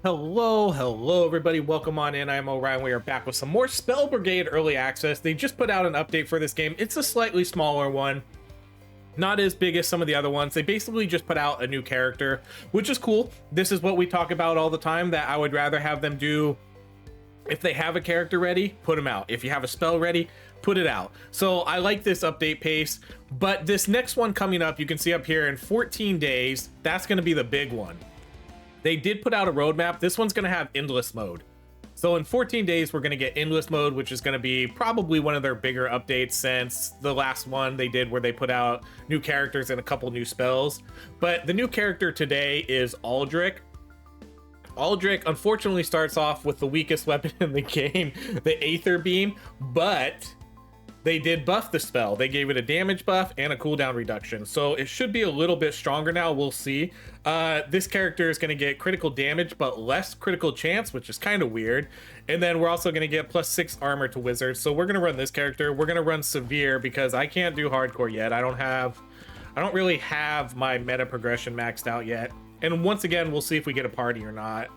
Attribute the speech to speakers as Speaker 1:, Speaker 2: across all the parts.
Speaker 1: Hello everybody, welcome on in. I'm Orion. We are back with some more Spell Brigade early access. They just put out an update for this game. It's a slightly smaller one, not as big as some of the other ones. They basically just put out a new character, which is cool. This is what we talk about all the time, that I would rather have them do. If they have a character ready, put them out. If you have a spell ready, put it out. So I like this update pace, but this next one coming up, you can see up here in 14 days, that's going to be the big one. They did put out a roadmap. This one's going to have endless mode. So in 14 days, we're going to get endless mode, which is going to be probably one of their bigger updates since the last one they did where they put out new characters and a couple new spells. But the new character today is Aldri. Aldri unfortunately starts off with the weakest weapon in the game, the Aether Beam, but they did buff the spell. They gave it a damage buff and a cooldown reduction, so it should be a little bit stronger now. We'll see. This character is going to get critical damage but less critical chance, which is kind of weird. And then we're also going to get +6 armor to wizards. So we're going to run this character. We're going to run severe because I can't do hardcore yet. I don't really have my meta progression maxed out yet. And once again, we'll see if we get a party or not.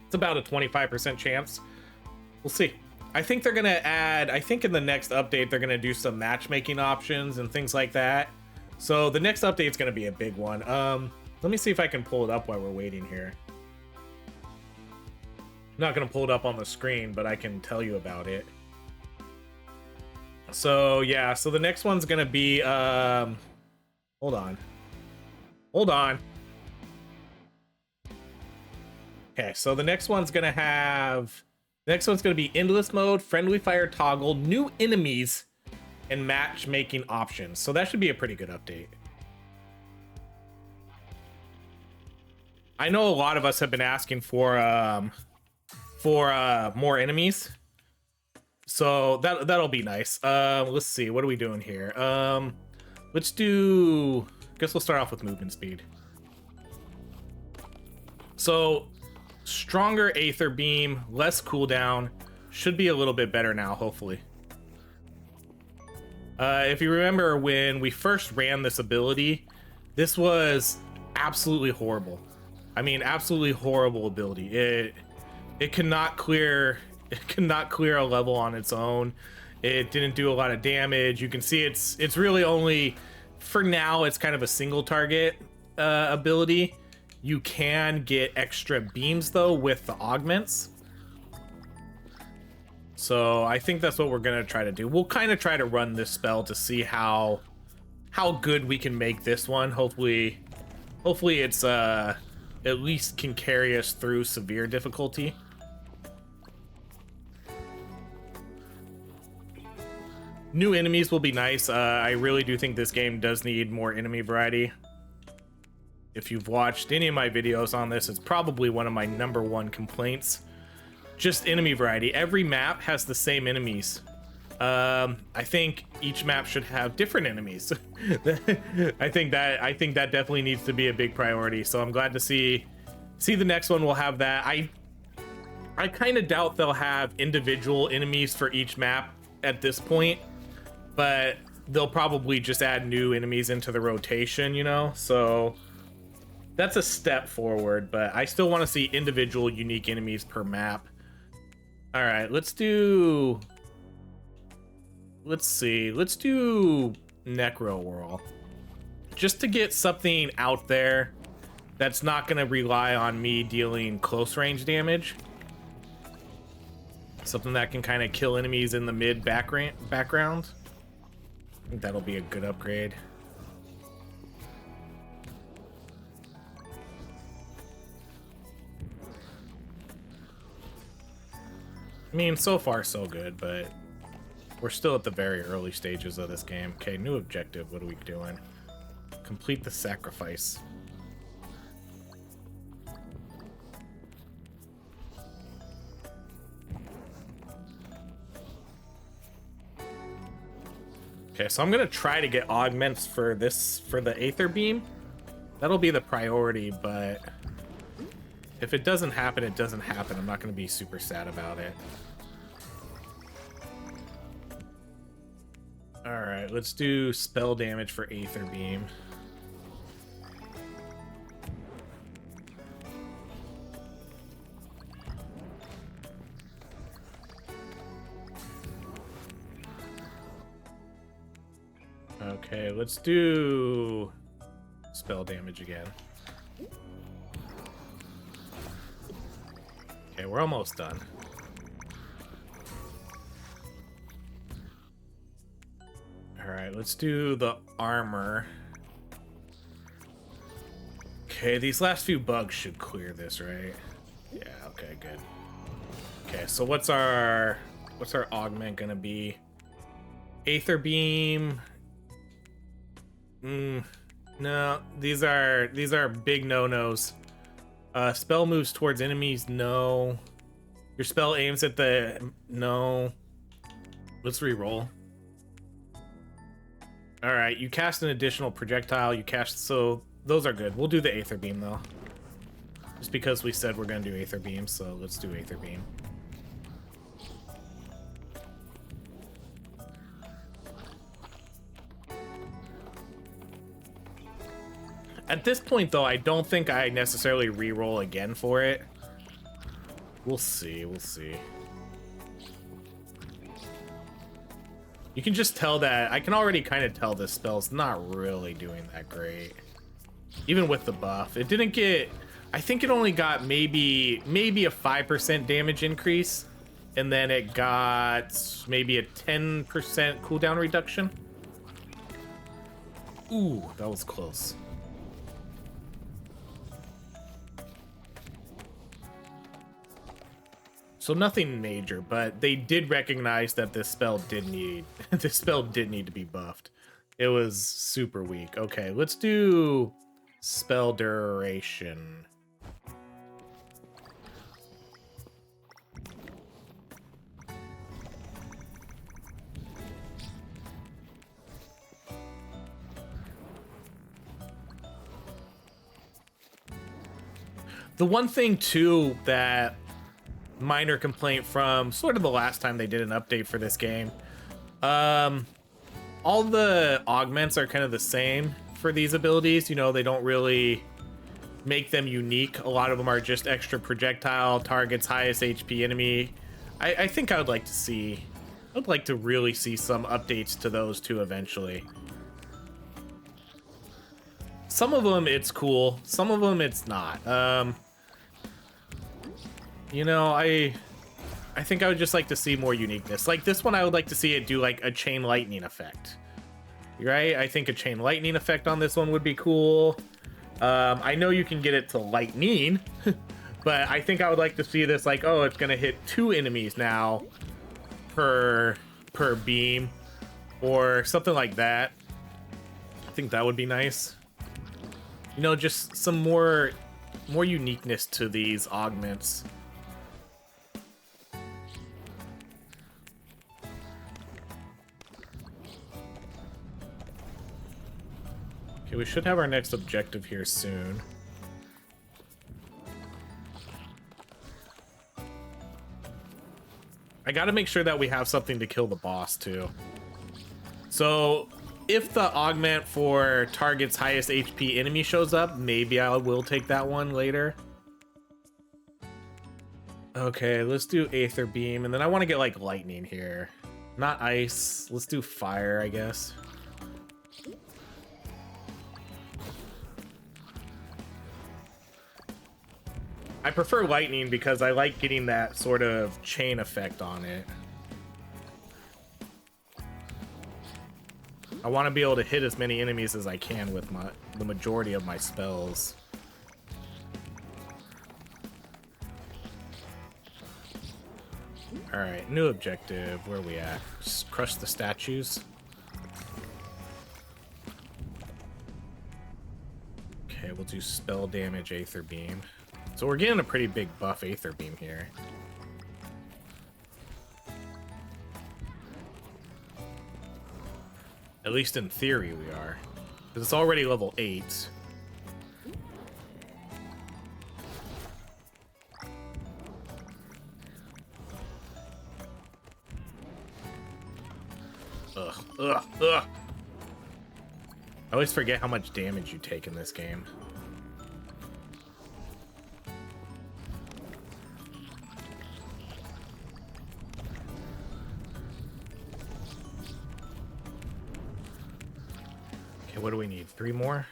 Speaker 1: It's about a 25% chance. We'll see. I think they're gonna add, I think in the next update they're gonna do some matchmaking options and things like that. So the next update is gonna be a big one. Let me see if I can pull it up while we're waiting here. I'm not gonna pull it up on the screen, but I can tell you about it. So yeah, so the next one's gonna be hold on. Okay, so the next one's gonna be endless mode, friendly fire toggle, new enemies, and matchmaking options. So that should be a pretty good update. I know a lot of us have been asking for more enemies, so that'll be nice. Let's see, what are we doing here? Let's do. I guess we'll start off with movement speed. So stronger Aether Beam, less cooldown, should be a little bit better now, hopefully. If you remember when we first ran this ability, this was absolutely horrible. I mean, absolutely horrible ability. It cannot clear a level on its own. It didn't do a lot of damage. You can see it's really only, for now, it's kind of a single target ability. You can get extra beams though with the augments. So I think that's what we're gonna try to do. We'll kind of try to run this spell to see how good we can make this one. Hopefully it's at least can carry us through severe difficulty. New enemies will be nice. I really do think this game does need more enemy variety. If you've watched any of my videos on this, it's probably one of my #1 complaints. Just enemy variety. Every map has the same enemies. I think each map should have different enemies. I think that definitely needs to be a big priority. So I'm glad to see the next one will have that. I kind of doubt they'll have individual enemies for each map at this point, but they'll probably just add new enemies into the rotation, you know? So that's a step forward, but I still want to see individual unique enemies per map. All right, let's do Necro Whirl. Just to get something out there that's not going to rely on me dealing close range damage. Something that can kind of kill enemies in the mid background. I think that'll be a good upgrade. I mean, so far so good, but we're still at the very early stages of this game. Okay, new objective. What are we doing? Complete the sacrifice. Okay, so I'm gonna try to get augments for the Aether Beam. That'll be the priority, but if it doesn't happen, it doesn't happen. I'm not going to be super sad about it. All right, let's do spell damage for Aether Beam. Okay, let's do spell damage again. Okay, we're almost done. Alright, let's do the armor. Okay, these last few bugs should clear this, right? Yeah, okay, good. Okay, so what's our augment gonna be? Aether beam. No, these are big no-nos. Spell moves towards enemies, no. Your spell aims at the no. Let's re-roll. Alright, you cast an additional projectile, so those are good. We'll do the Aether Beam though. Just because we said we're gonna do Aether Beam, so let's do Aether Beam. At this point though, I don't think I necessarily re-roll again for it. We'll see, we'll see. You can just tell that, I can already kind of tell this spell's not really doing that great. Even with the buff. It didn't get, I think it only got maybe a 5% damage increase. And then it got maybe a 10% cooldown reduction. Ooh, that was close. So nothing major, but they did recognize that this spell did need to be buffed. It was super weak. Okay, let's do spell duration. The one thing too that minor complaint from sort of the last time they did an update for this game. All the augments are kind of the same for these abilities. You know, they don't really make them unique. A lot of them are just extra projectile, targets highest HP enemy. I think I would like to really see some updates to those too eventually. Some of them it's cool, some of them it's not. You know, I think I would just like to see more uniqueness. Like this one, I would like to see it do like a chain lightning effect. Right? I think a chain lightning effect on this one would be cool. I know you can get it to lightning, but I think I would like to see this like, oh, it's gonna hit 2 enemies now per beam or something like that. I think that would be nice. You know, just some more uniqueness to these augments. Okay, we should have our next objective here soon. I gotta make sure that we have something to kill the boss too. So if the augment for target's highest HP enemy shows up, maybe I will take that one later. Okay, let's do Aether Beam, and then I want to get like lightning here. Not ice. Let's do fire, I guess. I prefer lightning because I like getting that sort of chain effect on it. I want to be able to hit as many enemies as I can with the majority of my spells. Alright, new objective. Where are we at? Just crush the statues. Okay, we'll do spell damage, Aether Beam. So we're getting a pretty big buff Aether Beam here. At least in theory we are. Because it's already level 8. Ugh, ugh, ugh. I always forget how much damage you take in this game. Okay, what do we need? 3 more?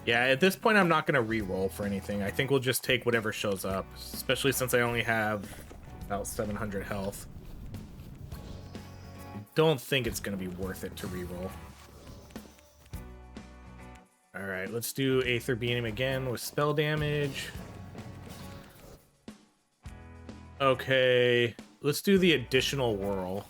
Speaker 1: Yeah, at this point, I'm not going to re-roll for anything. I think we'll just take whatever shows up, especially since I only have about 700 health. I don't think it's going to be worth it to re-roll. All right, let's do Aether Beam again with spell damage. Okay, let's do the additional whirl.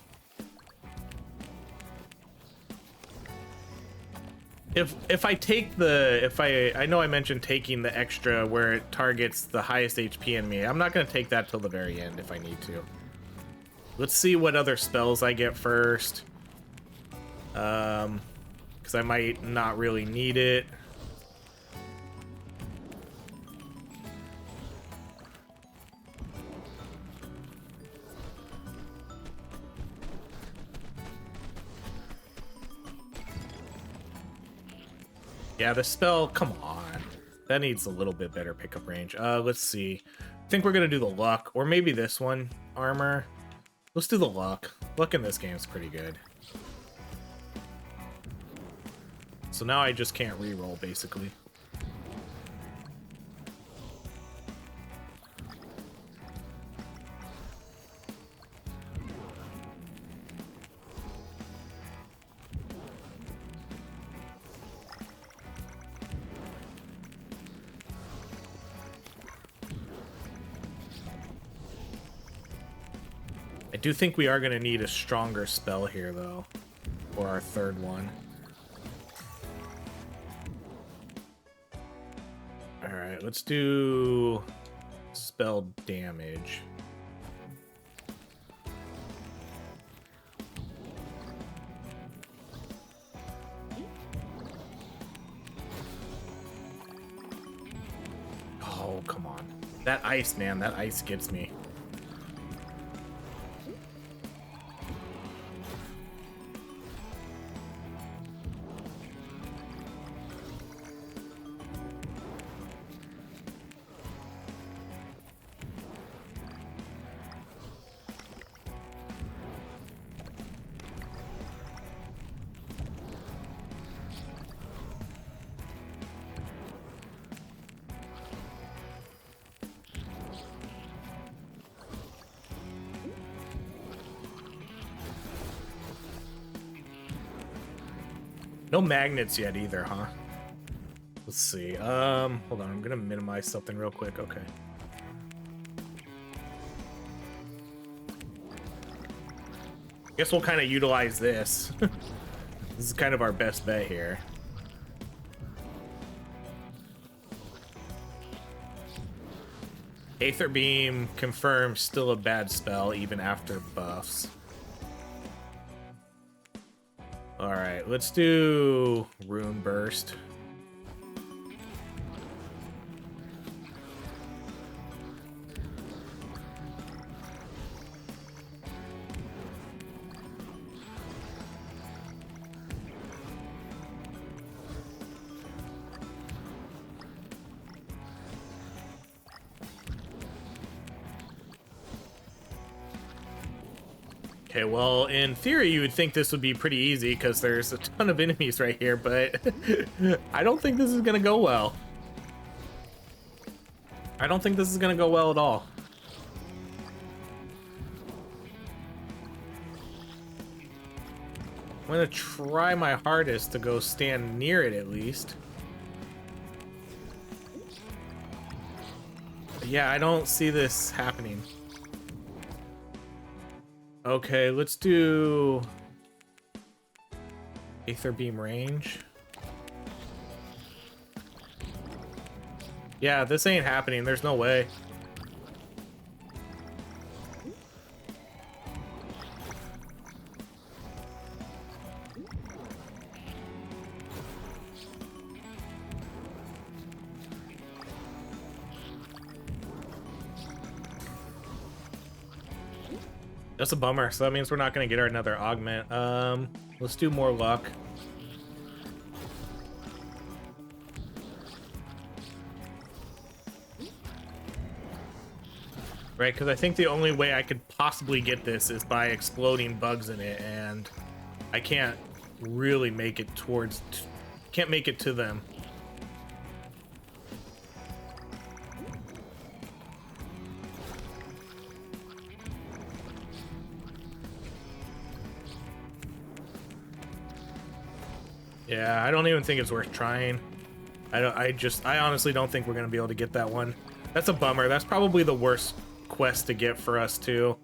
Speaker 1: If I take the, I know I mentioned taking the extra where it targets the highest HP enemy. I'm not going to take that till the very end if I need to. Let's see what other spells I get first. Because I might not really need it. Yeah, the spell, come on. That needs a little bit better pickup range. Let's see. I think we're going to do the luck, or maybe this one, armor. Let's do the luck. Luck in this game is pretty good. So now I just can't re-roll, basically. I do think we are going to need a stronger spell here, though, for our third one. Alright, let's do spell damage. Oh, come on. That ice, man, that ice gets me. No magnets yet either, huh? Let's see. Hold on, I'm gonna minimize something real quick. Okay. Guess we'll kind of utilize this. This is kind of our best bet here. Aether Beam confirms still a bad spell even after buffs. Alright, let's do Rune Burst. Okay, well, in theory, you would think this would be pretty easy because there's a ton of enemies right here, but I don't think this is going to go well. I don't think this is going to go well at all. I'm going to try my hardest to go stand near it at least. But yeah, I don't see this happening. Okay, let's do Aether Beam range. Yeah, this ain't happening. There's no way. That's a bummer, so that means we're not going to get our another augment. Let's do more luck. Right, because I think the only way I could possibly get this is by exploding bugs in it, and I can't really make it towards... Can't make it to them. Yeah, I don't even think it's worth trying. I honestly don't think we're gonna be able to get that one. That's a bummer. That's probably the worst quest to get for us too.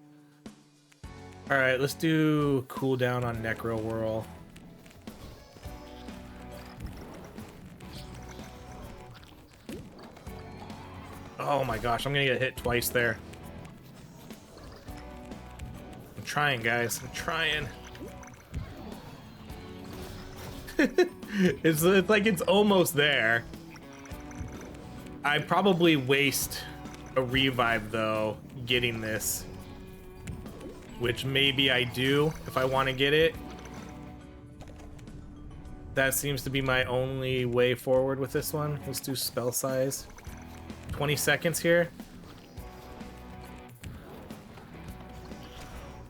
Speaker 1: All right, let's do cooldown on Necro Whirl. Oh my gosh, I'm gonna get hit twice there. I'm trying, guys. I'm trying. It's like it's almost there. I probably waste a revive though getting this, which maybe I do if I want to get it. That seems to be my only way forward with this one. Let's do spell size. 20 seconds here.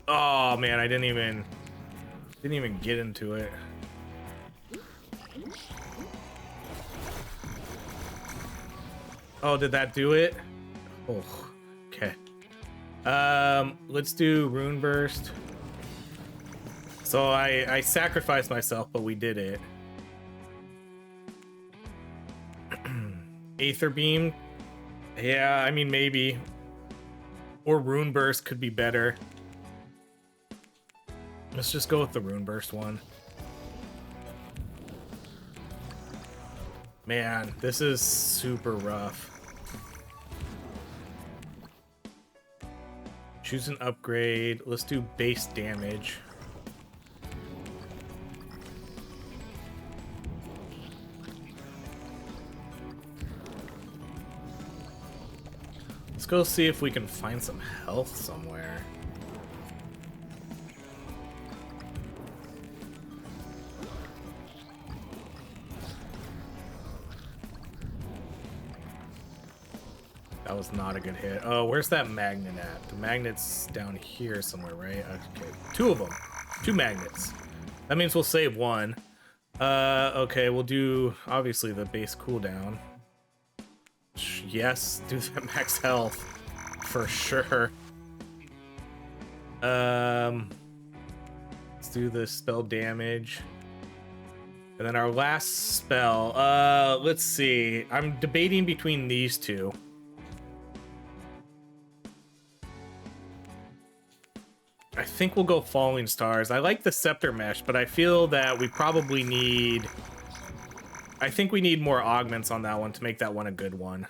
Speaker 1: Oh man, I didn't even get into it. Oh, did that do it? Oh, okay. Let's do Rune Burst. So I sacrificed myself, but we did it. Aether Beam. Yeah, I mean, maybe. Or Rune Burst could be better. Let's just go with the Rune Burst one. Man, this is super rough. Choose an upgrade. Let's do base damage. Let's go see if we can find some health somewhere. That was not a good hit. Oh, where's that magnet at? The magnet's down here somewhere, right? Okay, two of them. Two magnets. That means we'll save one. Okay, we'll do, obviously, the base cooldown. Yes, do that max health. For sure. Let's do the spell damage. And then our last spell. Let's see. I'm debating between these two. I think we'll go Falling Stars. I like the Scepter Mesh, but I feel that we probably need... I think we need more augments on that one to make that one a good one.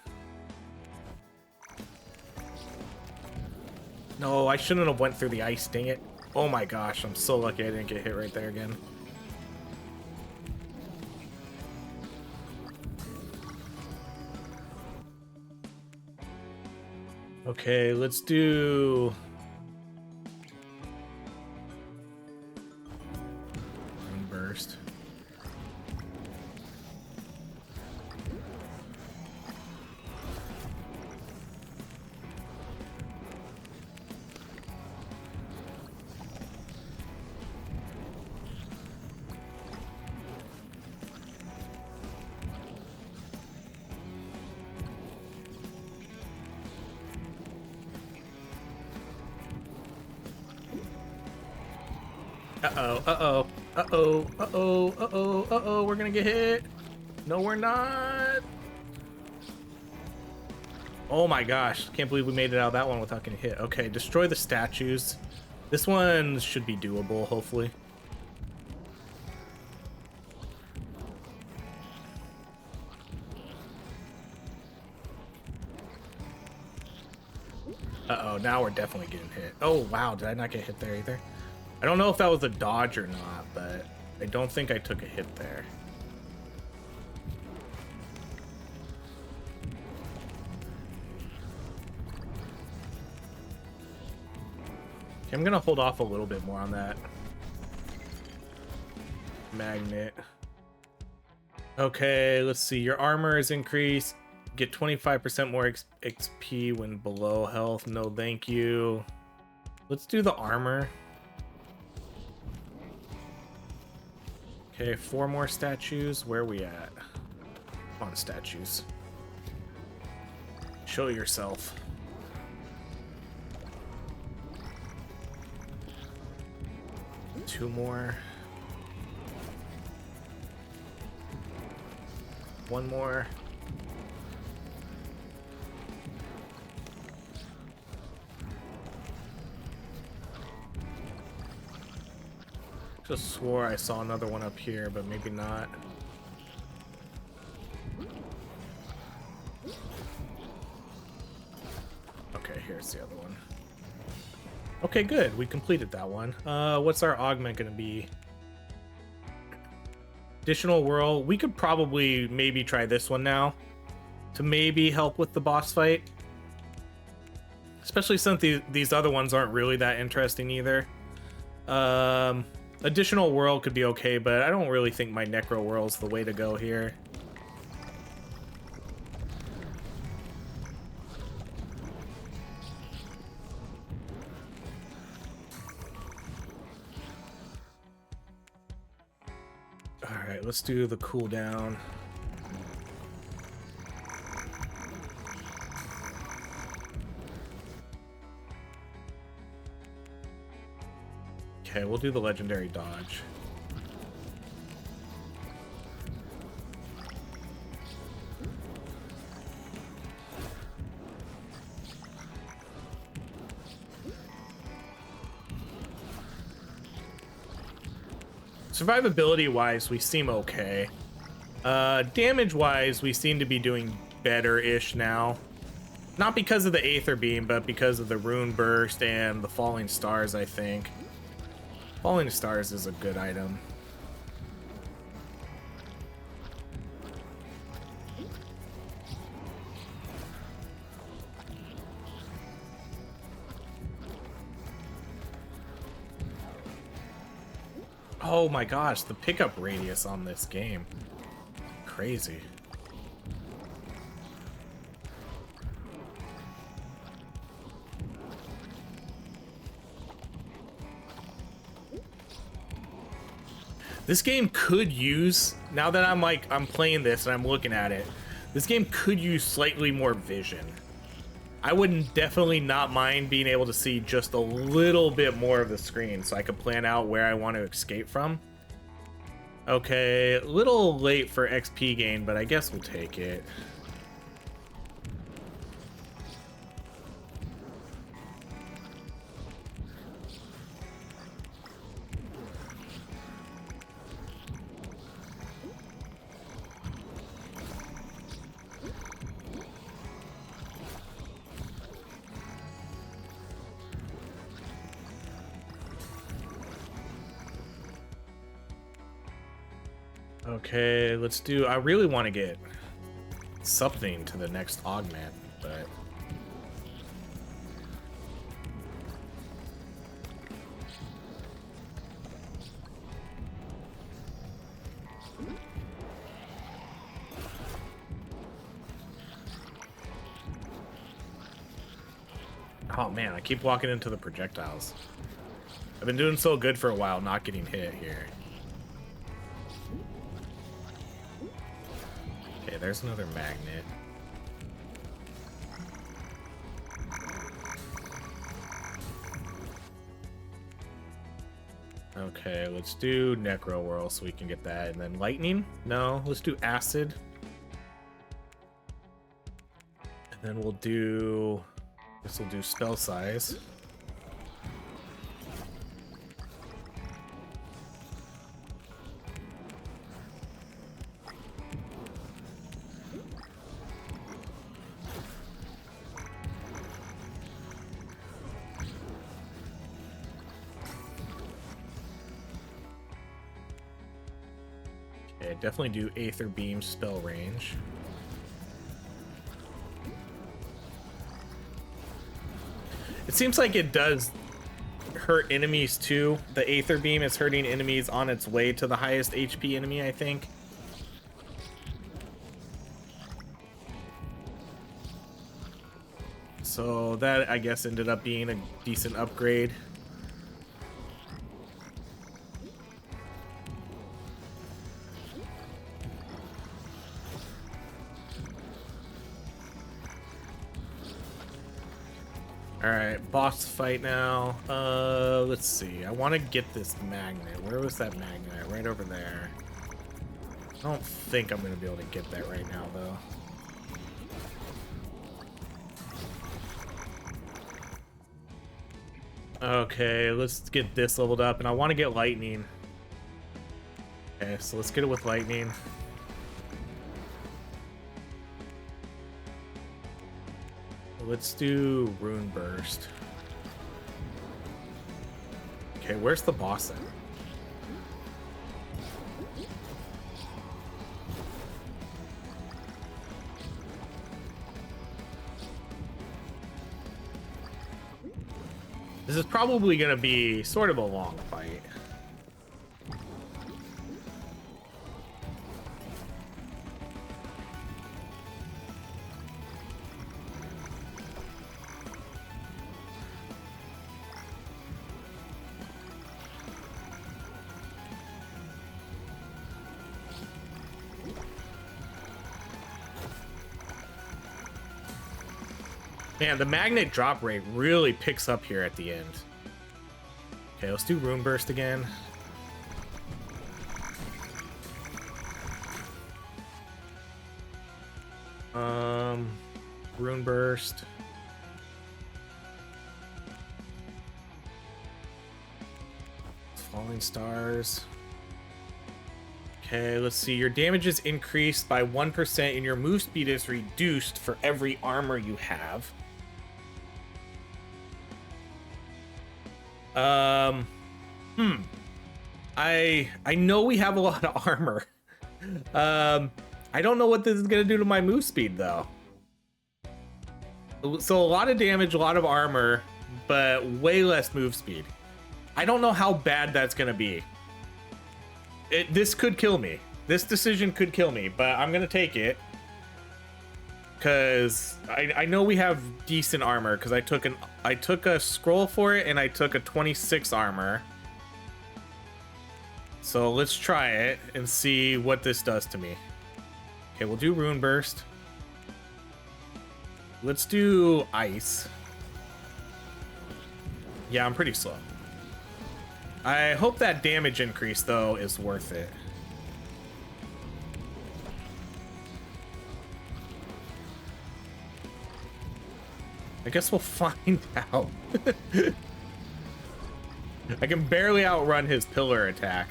Speaker 1: No, I shouldn't have went through the ice, dang it. Oh my gosh, I'm so lucky I didn't get hit right there again. Okay, let's do... Burst. Uh-oh, uh-oh, uh-oh, uh-oh, uh-oh, uh-oh, we're gonna get hit. No, we're not. Oh my gosh, can't believe we made it out of that one without getting hit. Okay, destroy the statues. This one should be doable, hopefully. Uh-oh, now we're definitely getting hit. Oh wow, did I not get hit there either? I don't know if that was a dodge or not, but I don't think I took a hit there. Okay, I'm gonna hold off a little bit more on that magnet. Okay, let's see. Your armor is increased. Get 25% more XP when below health. No, thank you. Let's do the armor. Okay, 4 more statues. Where are we at? Come on, statues. Show yourself. Two more. One more. Just swore I saw another one up here, but maybe not. Okay, here's the other one. Okay, good. We completed that one. What's our augment gonna be? Additional world. We could probably maybe try this one now to maybe help with the boss fight. Especially since these other ones aren't really that interesting either. Additional world could be okay, but I don't really think my necro world's the way to go here. Alright, let's do the cooldown. Okay, we'll do the legendary dodge. Survivability wise, we seem okay. Damage wise, we seem to be doing better-ish now. Not because of the Aether Beam, but because of the Rune Burst and the Falling Stars, I think. Falling Stars is a good item. Oh my gosh, the pickup radius on this game. Crazy. This game could use, now that I'm playing this and I'm looking at it, this game could use slightly more vision. I wouldn't definitely not mind being able to see just a little bit more of the screen so I could plan out where I want to escape from. Okay, a little late for XP gain, but I guess we'll take it. Okay, let's do... I really want to get something to the next augment, but... Oh man, I keep walking into the projectiles. I've been doing so good for a while, not getting hit here. Okay, there's another magnet. Okay, let's do Necro Whirl so we can get that. And then Lightning? No, let's do Acid. And then we'll do... This will do Spell Size. Okay, definitely do Aether Beam spell range. It seems like it does hurt enemies too. The Aether Beam is hurting enemies on its way to the highest HP enemy, I think. So that, I guess, ended up being a decent upgrade. Alright, boss fight now. Let's see. I want to get this magnet. Where was that magnet? Right over there. I don't think I'm going to be able to get that right now, though. Okay, let's get this leveled up, and I want to get lightning. Okay, so let's get it with lightning. Let's do Rune Burst. Okay, where's the boss at? This is probably going to be sort of a long fight. Man, the magnet drop rate really picks up here at the end. Okay, let's do Rune Burst again. Rune Burst. Falling Stars. Okay, let's see. Your damage is increased by 1% and your move speed is reduced for every armor you have. I know we have a lot of armor. I don't know what this is gonna do to my move speed though. So a lot of damage, a lot of armor, but way less move speed. I don't know how bad that's gonna be. This could kill me. This decision could kill me, but I'm gonna take it. Cause I know we have decent armor because I took a scroll for it and I took a 26 armor. So let's try it and see what this does to me. Okay, we'll do Rune Burst. Let's do Ice. Yeah, I'm pretty slow. I hope that damage increase though is worth it. I guess we'll find out. I can barely outrun his pillar attack.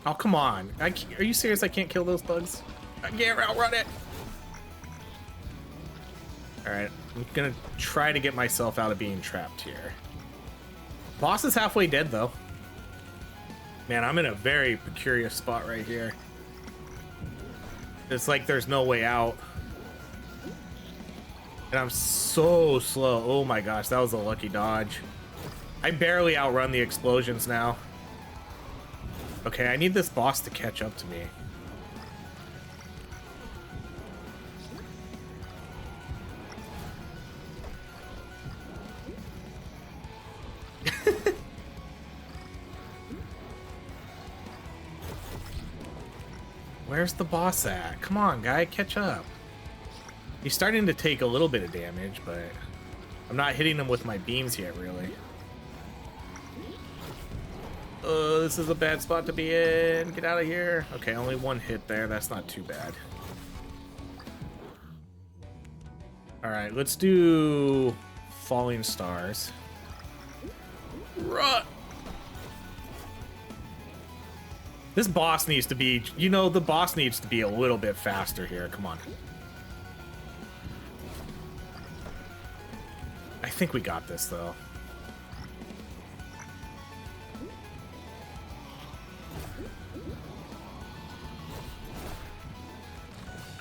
Speaker 1: Oh, come on. Are you serious? I can't kill those bugs? I can't outrun it. Alright, I'm gonna try to get myself out of being trapped here. Boss is halfway dead, though. Man, I'm in a very precarious spot right here. It's like there's no way out. And I'm so slow. Oh my gosh, that was a lucky dodge. I barely outrun the explosions now. Okay, I need this boss to catch up to me. Where's the boss at? Come on, guy, catch up. He's starting to take a little bit of damage, but I'm not hitting him with my beams yet, really. This is a bad spot to be in. Get out of here. Okay, only one hit there. That's not too bad. Alright, let's do Falling Stars. Run! This boss needs to be, you know, the boss needs to be a little bit faster here. Come on. I think we got this, though.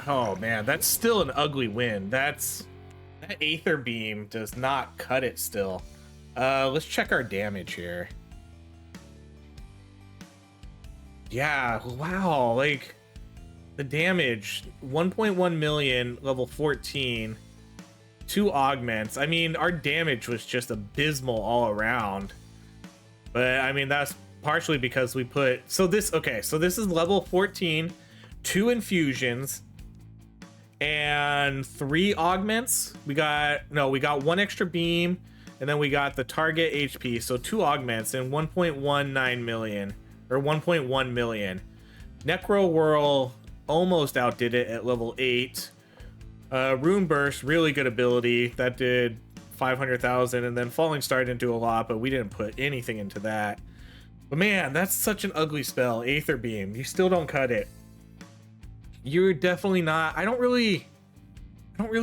Speaker 1: Oh, man, that's still an ugly win. That Aether Beam does not cut it still. Let's check our damage here. Yeah, wow, like the damage 1.1 million, level 14, 2 augments. I mean, our damage was just abysmal all around. But I mean, that's partially because we put, so this, okay, so this is level 14, 2 infusions and 3 augments. We got 1 extra beam, and then we got the target HP, so 2 augments and 1.19 million, or 1.1 million. Necro Whirl almost outdid it at level 8. Rune Burst, really good ability, that did 500,000, and then Falling Star didn't do a lot, but we didn't put anything into that. But man, that's such an ugly spell. Aether Beam, you still don't cut it. You're definitely not. I don't really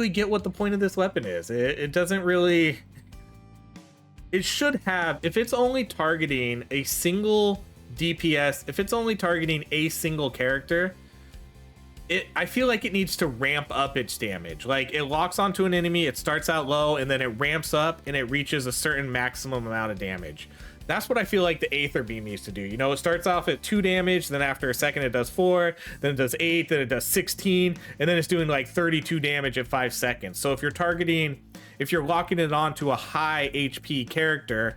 Speaker 1: get what the point of this weapon is. It doesn't really. It should have, if it's only targeting a single DPS, if it's only targeting a single character, I feel like it needs to ramp up its damage. Like, it locks onto an enemy, it starts out low, and then it ramps up and it reaches a certain maximum amount of damage. That's what I feel like the Aether Beam needs to do. You know, it starts off at 2 damage, then after a second it does 4, then it does 8, then it does 16, and then it's doing like 32 damage at 5 seconds. So if you're locking it onto a high HP character,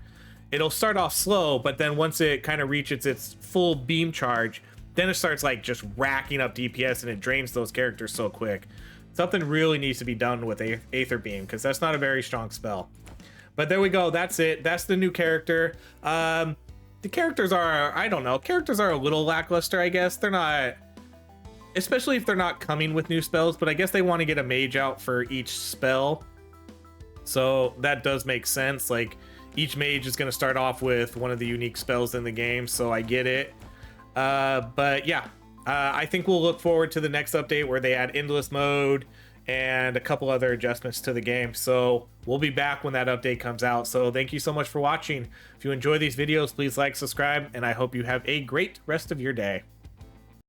Speaker 1: it'll start off slow, but then once it kind of reaches its full beam charge, then it starts like just racking up DPS and it drains those characters so quick. Something really needs to be done with Aether Beam, because that's not a very strong spell. But there we go. That's it. That's the new character. The characters are, I don't know. Characters are a little lackluster, I guess. They're not, especially if they're not coming with new spells, but I guess they want to get a mage out for each spell. So that does make sense. Like, each mage is going to start off with one of the unique spells in the game, so I get it. But yeah, I think we'll look forward to the next update where they add endless mode and a couple other adjustments to the game. So we'll be back when that update comes out. So thank you so much for watching. If you enjoy these videos, please like, subscribe, and I hope you have a great rest of your day.